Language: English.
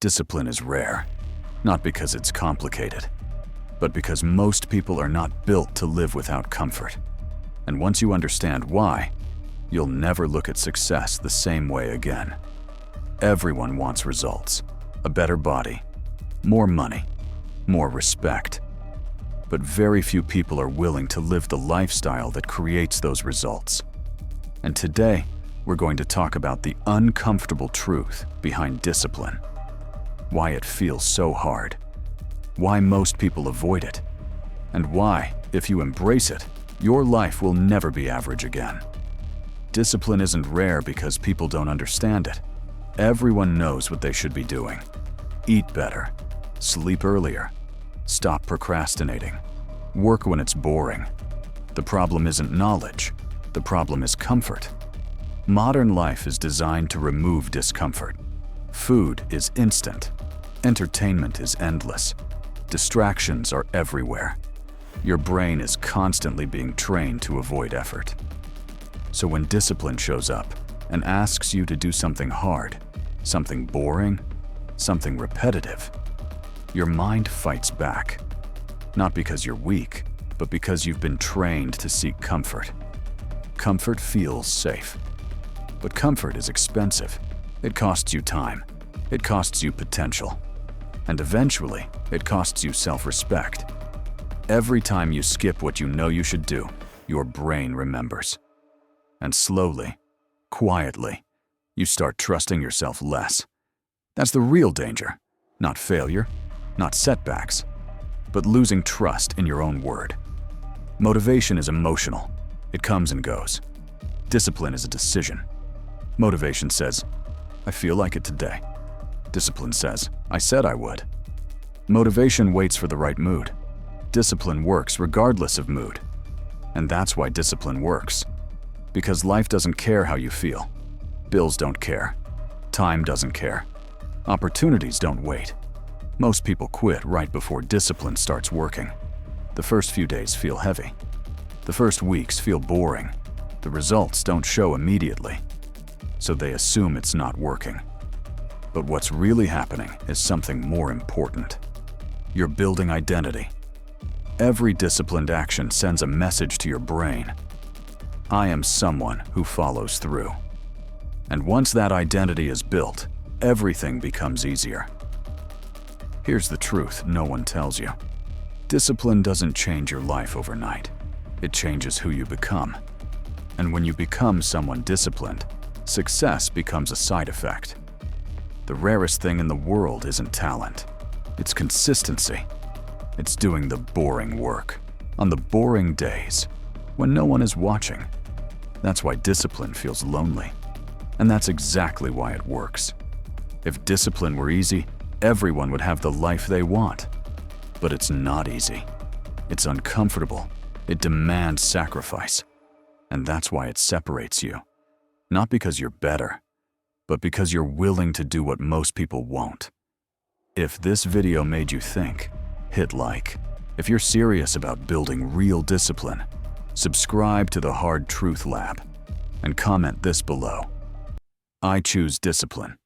Discipline is rare, not because it's complicated, but because most people are not built to live without comfort. And once you understand why, you'll never look at success the same way again. Everyone wants results, a better body, more money, more respect. But very few people are willing to live the lifestyle that creates those results. And today, we're going to talk about the uncomfortable truth behind discipline. Why it feels so hard, why most people avoid it, and why, if you embrace it, your life will never be average again. Discipline isn't rare because people don't understand it. Everyone knows what they should be doing. Eat better, sleep earlier, stop procrastinating, work when it's boring. The problem isn't knowledge, the problem is comfort. Modern life is designed to remove discomfort. Food is instant. Entertainment is endless. Distractions are everywhere. Your brain is constantly being trained to avoid effort. So when discipline shows up and asks you to do something hard, something boring, something repetitive, your mind fights back. Not because you're weak, but because you've been trained to seek comfort. Comfort feels safe. But comfort is expensive. It costs you time. It costs you potential. And eventually, it costs you self-respect. Every time you skip what you know you should do, your brain remembers. And slowly, quietly, you start trusting yourself less. That's the real danger. Not failure, not setbacks, but losing trust in your own word. Motivation is emotional. It comes and goes. Discipline is a decision. Motivation says, I feel like it today. Discipline says, I said I would. Motivation waits for the right mood. Discipline works regardless of mood. And that's why discipline works. Because life doesn't care how you feel. Bills don't care. Time doesn't care. Opportunities don't wait. Most people quit right before discipline starts working. The first few days feel heavy. The first weeks feel boring. The results don't show immediately. So they assume it's not working. But what's really happening is something more important. You're building identity. Every disciplined action sends a message to your brain. I am someone who follows through. And once that identity is built, everything becomes easier. Here's the truth no one tells you. Discipline doesn't change your life overnight. It changes who you become. And when you become someone disciplined, success becomes a side effect. The rarest thing in the world isn't talent. It's consistency. It's doing the boring work on the boring days when no one is watching. That's why discipline feels lonely. And that's exactly why it works. If discipline were easy, everyone would have the life they want. But it's not easy. It's uncomfortable. It demands sacrifice. And that's why it separates you. Not because you're better, but because you're willing to do what most people won't. If this video made you think, hit like. If you're serious about building real discipline, subscribe to the Hard Truth Lab and comment this below. I choose discipline.